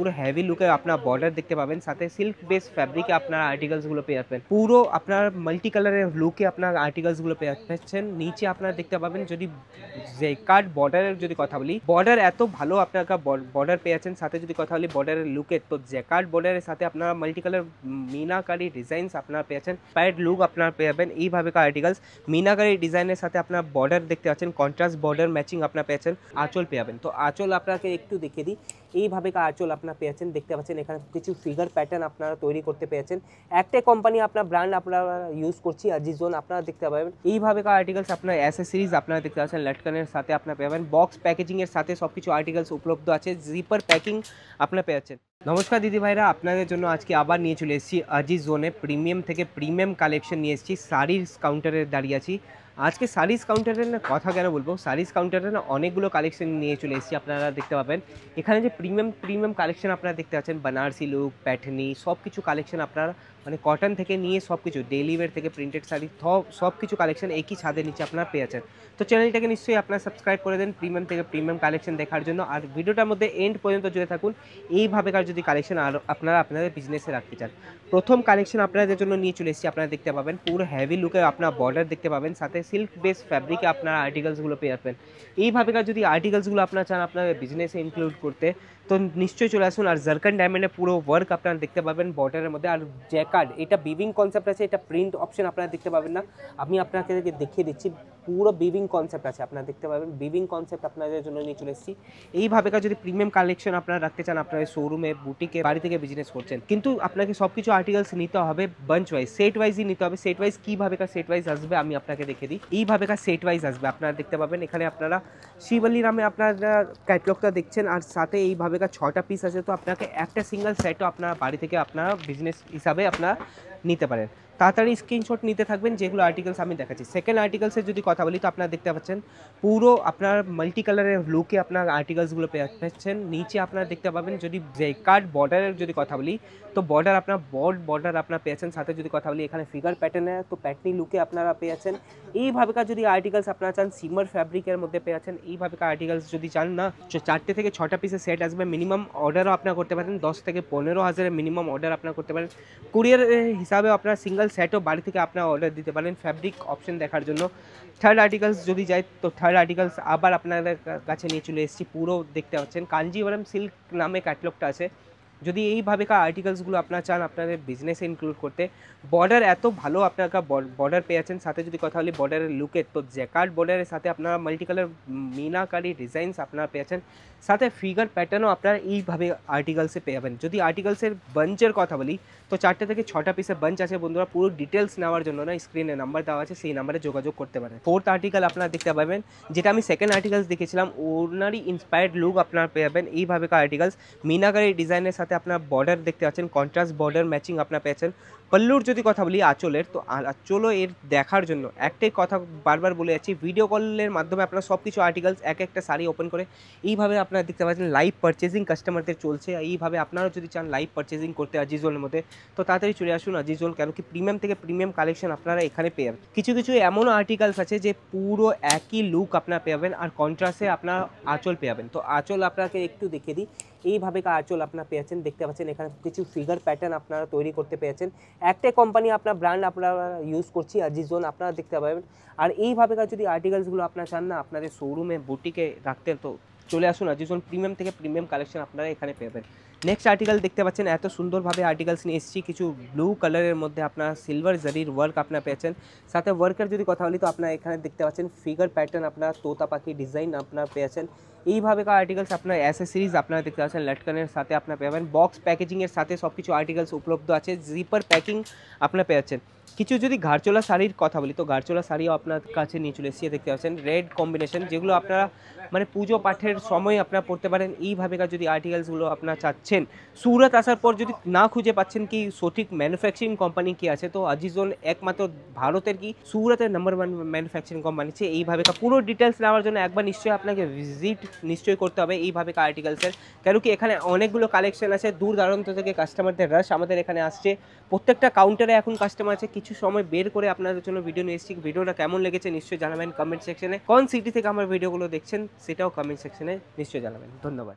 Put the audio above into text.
পুরো হেভি লুকে আপনার বর্ডার দেখতে পাবেন, সাথে সিল্ক বেস ফ্যাব্রিকে আপনার আর্টিকেলসগুলো পেয়ে যাবেন। পুরো আপনার মাল্টি কালারের লুকে আপনার আর্টিকেলসগুলো পেয়ে পাচ্ছেন। নিচে আপনারা দেখতে পাবেন, যদি জেকার্ড বর্ডারের যদি কথা বলি, বর্ডার এত ভালো আপনার বর্ডার পেয়ে যাচ্ছেন। সাথে যদি কথা বলি বর্ডারের লুকে, তো জেকার্ড বর্ডারের সাথে আপনারা মাল্টি কালার মিনাকারি ডিজাইনস আপনারা পেয়েছেন, প্যাড লুক আপনারা পেয়ে যাবেন এইভাবে আর্টিকেলস। মিনাকারি ডিজাইনের সাথে আপনার বর্ডার দেখতে পাচ্ছেন, কন্ট্রাস্ট বর্ডার ম্যাচিং আপনার পেয়েছেন। আঁচল পেয়ে যাবেন, তো আঁচল আপনাকে একটু দেখিয়ে দিই। এইভাবে আঁচল আপনার পেয়েছেন, দেখতে পাচ্ছেন এখানে কিছু ফিগার প্যাটার্ন আপনারা তৈরি করতে পেরেছেন। একটাই কোম্পানি আপনার ব্র্যান্ড আপনারা ইউজ করছি আজিজোন, আপনারা দেখতে পাবেন এইভাবে আর্টিকেলস আপনার অ্যাসেসরিজ আপনারা দেখতে পাচ্ছেন লটকানের সাথে আপনার পেয়ে যাবেন। বক্স প্যাকেজিং এর সাথে সবকিছু আর্টিকেলস উপলব্ধ আছে, জিপার প্যাকিং আপনারা পেয়ে যাচ্ছেন। নমস্কার দিদি ভাইরা, আপনাদের জন্য আজকে আবার নিয়ে চলে এসেছি আজিজোনে প্রিমিয়াম থেকে প্রিমিয়াম কালেকশন নিয়ে এসেছি। শাড়ির কাউন্টারে দাঁড়িয়ে আছি আজকে। শাড়ির কাউন্টারের না কথা কেন বলবো, শাড়ির কাউন্টারে না অনেকগুলো কালেকশন নিয়ে চলে এসেছি। আপনারা দেখতে পাবেন এখানে যে প্রিমিয়াম কালেকশন আপনারা দেখতে পাচ্ছেন, বানারসি লুক, প্যাটার্নি সব কিছু কালেকশন আপনারা মানে কটন থেকে নিয়ে সব কিছু ডেইলি ওয়্যার থেকে প্রিন্টেড শাড়ি সব কিছু কালেকশন একই ছাদের নিচে আপনারা পেয়ে যাচ্ছেন। তো চ্যানেলটাকে নিশ্চয়ই আপনারা সাবস্ক্রাইব করে দেন প্রিমিয়াম থেকে প্রিমিয়াম কালেকশন দেখার জন্য। আর ভিডিওটার মধ্যে এন্ড পর্যন্ত জুড়ে থাকুন, এইভাবেকার যদি কালেকশন আর আপনারা আপনাদের বিজনেসে রাখতে চান। প্রথম কালেকশন আপনাদের জন্য নিয়ে চলে এসেছি, আপনারা দেখতে পাবেন পুরো হেভি লুকে আপনার বর্ডার দেখতে পাবেন, সাথে সিল্ক বেস ফ্যাব্রিকে আপনারা আর্টিকেলসগুলো পেয়ে যাবেন। এইভাবেকার যদি আর্টিকেলসগুলো আপনারা চান আপনাদের বিজনেসে ইনক্লুড করতে, তো নিশ্চয়ই চলে আসুন। আর জারকান ডায়মন্ডের পুরো ওয়ার্ক আপনারা দেখতে পাবেন বর্ডারের মধ্যে। আর জ্যাকার্ড, এটা বিভিং কনসেপ্ট আছে, এটা প্রিন্ট অপশন আপনারা দেখতে পাবেন না, আমি আপনাকে দেখিয়ে দিচ্ছি। পুরো বিভিং কনসেপ্ট আছে, আপনারা দেখতে পাবেন বিভিং কনসেপ্ট আপনাদের জন্য নিয়ে চলে এসেছি। এইভাবেকার যদি প্রিমিয়াম কালেকশন আপনারা রাখতে চান আপনাদের শোরুমে, বুটিকে, বাড়ি থেকে বিজনেস করছেন, কিন্তু আপনাকে সব কিছু আর্টিকেলস নিতে হবে বাঞ্চ ওয়াইজ, সেট ওয়াইজই নিতে হবে। সেট ওয়াইজ কীভাবেকার সেট ওয়াইজ আসবে আমি আপনাকে দেখে দিই। এইভাবেকার সেট ওয়াইজ আসবে, আপনারা দেখতে পাবেন এখানে আপনারা শিবলি নামে আপনারা ক্যাটলগটা দেখছেন, আর সাথে এইভাবেকার 6টা পিস আছে। তো আপনাকে একটা সিঙ্গেল সেটও আপনারা বাড়ি থেকে আপনারা বিজনেস হিসাবে আপনারা নিতে পারেন। তাড়াতাড়ি স্ক্রিনশট নিতে থাকবেন যেগুলো আর্টিকেলস আমি দেখাচ্ছি। সেকেন্ড আর্টিকেলসের যদি কথা বলি, তো আপনারা দেখতে পাচ্ছেন পুরো আপনার মাল্টি কালারের লুকে আপনার আর্টিকেলসগুলো পেয়ে পাচ্ছেন। নিচে আপনারা দেখতে পাবেন, যদি জেকার্ড বর্ডারের যদি কথা বলি, তো বর্ডার আপনার বর্ডার আপনারা পেয়েছেন। সাথে যদি কথা বলি এখানে ফিগার প্যাটার্নে, তো প্যাটার্নি লুকে আপনারা পেয়েছেন। এইভাবেকার যদি আর্টিকেলস আপনারা চান সিমার ফ্যাব্রিকের মধ্যে পেয়েছেন, এইভাবেকার আর্টিকেলস যদি চান না 4টে থেকে 6টা পিসের সেট আসবে। মিনিমাম অর্ডারও আপনারা করতে পারেন, 10 থেকে 15,000 মিনিমাম অর্ডার আপনারা করতে পারেন। কুরিয়ার হিসাবে আপনারা সিঙ্গেল সেটও বাড়ি থেকে আপনারা অর্ডার দিতে পারেন ফ্যাব্রিক অপশন দেখার জন্য। থার্ড আর্টিকেলস যদি যায়, তো থার্ড আর্টিকেলস আবার আপনাদের কাছে নিয়ে চলে এসেছি। পুরো দেখতে পাচ্ছেন কাঞ্জিভারাম সিল্ক নামে ক্যাটলগটা আছে। যদি এইভাবেকার আর্টিকেলসগুলো আপনারা চান আপনাদের বিজনেসে ইনক্লুড করতে, বর্ডার এত ভালো আপনারা বর্ডার পেয়ে যাচ্ছেন। সাথে যদি কথা বলি বর্ডারের লুকের, তো জ্যাকার্ড বর্ডারের সাথে আপনারা মাল্টি কালার মিনাকারি ডিজাইনস আপনারা পেয়ে যাচ্ছেন, সাথে ফিগার প্যাটার্নও আপনারা এইভাবে আর্টিকেলসে পেয়ে যাবেন। যদি আর্টিকেলসের বাঞ্চের কথা বলি, তো 4টে থেকে 6টা পিসের বাঞ্চ আছে বন্ধুরা। পুরো ডিটেলস নেওয়ার জন্য না স্ক্রিনে নাম্বার দেওয়া আছে, সেই নাম্বারে যোগাযোগ করতে পারেন। ফোর্থ আর্টিকেল আপনারা দেখতে পাবেন, যেটা আমি সেকেন্ড আর্টিকেলস দেখেছিলাম, ওনারই ইন্সপায়ার্ড লুক আপনারা পেয়ে যাবেন। এইভাবেকার আর্টিকেলস মিনাকারি ডিজাইনের সাথে আপনার বর্ডার দেখতে পাচ্ছেন, কন্ট্রাস্ট বর্ডার ম্যাচিং আপনারা পেয়েছেন। পল্লুর যদি কথা বলি আঁচলের, তো আঁচলও এর দেখার জন্য একটাই কথা বারবার বলে যাচ্ছি, ভিডিও কলের মাধ্যমে আপনারা সব কিছু আর্টিকেলস একটা শাড়ি ওপেন করে এইভাবে আপনারা দেখতে পাচ্ছেন লাইভ পারচেজিং কাস্টমারদের চলছে। এইভাবে আপনারাও যদি চান লাইভ পারচেজিং করতে আজিজোনের মধ্যে, তো তাড়াতাড়ি চলে আসুন আজিজোন, কেন কি প্রিমিয়াম থেকে প্রিমিয়াম কালেকশন আপনারা এখানে পেয়ে যাবেন। কিছু কিছু এমনও আর্টিকেলস আছে যে পুরো একই লুক আপনারা পেয়ে যাবেন, আর কন্ট্রাস্টে আপনার আঁচল পেয়ে যাবেন। তো আঁচল আপনাকে একটু দেখিয়ে দিই। এইভাবে আঁচল আপনারা পেয়েছেন, দেখতে পাচ্ছেন এখানে কিছু ফিগার প্যাটার্ন আপনারা তৈরি করতে পেরেছেন। একটাই কোম্পানি আপনার ব্র্যান্ড আপনারা ইউজ করছি আজিজোন, আপনারা দেখতে পাবেন। আর এইভাবেকার যদি আর্টিকেলসগুলো আপনারা চান না আপনাদের শোরুমে বুটিকে রাখতে, তো চলে আসুন আজিজোন, প্রিমিয়াম থেকে প্রিমিয়াম কালেকশন আপনারা এখানে পেয়ে। নেক্সট আর্টিকেল দেখতে পাচ্ছেন, এত সুন্দরভাবে আর্টিকেলস নিয়ে এসেছি। কিছু ব্লু কালারের মধ্যে আপনার সিলভার জারির ওয়ার্ক আপনারা পেয়েছেন। সাথে ওয়ার্কের যদি কথা বলি, তো আপনারা এখানে দেখতে পাচ্ছেন ফিগার প্যাটার্ন আপনার তোতা পাখি ডিজাইন আপনারা পেয়েছেন। এইভাবেকার আর্টিকেলস আপনার অ্যাসেসরিজ আপনারা দেখতে পাচ্ছেন লটকানের সাথে আপনারা পেয়ে বক্স প্যাকেজিংয়ের সাথে সব কিছু আর্টিকেলস উপলব্ধ আছে, জিপার প্যাকিং আপনারা পেয়েছেন। কিছু যদি ঘাড়চোলা শাড়ির কথা বলি, তো ঘাড়চোলা শাড়িও আপনার কাছে নিয়ে চলে এসেছি, দেখতে পাচ্ছেন রেড কম্বিনেশন, যেগুলো আপনারা মানে পুজো পাঠের সময় আপনারা পড়তে পারেন। এইভাবেকার যদি আর্টিকেলসগুলো আপনারা চাচ্ছেন, সুরত আসার পর যদি না খুঁজে পাচ্ছেন কি সঠিক ম্যানুফ্যাকচারিং কোম্পানি কি আছে, তো আজিজোন একমাত্র ভারতের কি সুরতের নাম্বার 1 ম্যানুফ্যাকচারিং কোম্পানি আছে। এইভাবেকার পুরো ডিটেলস নেওয়ার জন্য একবার নিশ্চয়ই আপনাকে ভিজিট নিশ্চয়ই করতে হবে এইভাবেকার আর্টিকেলসের, কেন কি এখানে অনেকগুলো কালেকশন আছে। দূর দূরান্ত থেকে কাস্টমারদের রাশ আমাদের এখানে আসছে, প্রত্যেকটা কাউন্টারে এখন কাস্টমার আছে। কিছু সময় বের করে আপনাদের জন্য ভিডিও নিয়ে এসেছি। ভিডিওটা কেমন লেগেছে নিশ্চয়ই জানাবেন কমেন্ট সেকশনে। কোন সিটি থেকে আমার ভিডিওগুলো দেখছেন সেটাও কমেন্ট সেকশনে নিশ্চয়ই জানাবেন। ধন্যবাদ।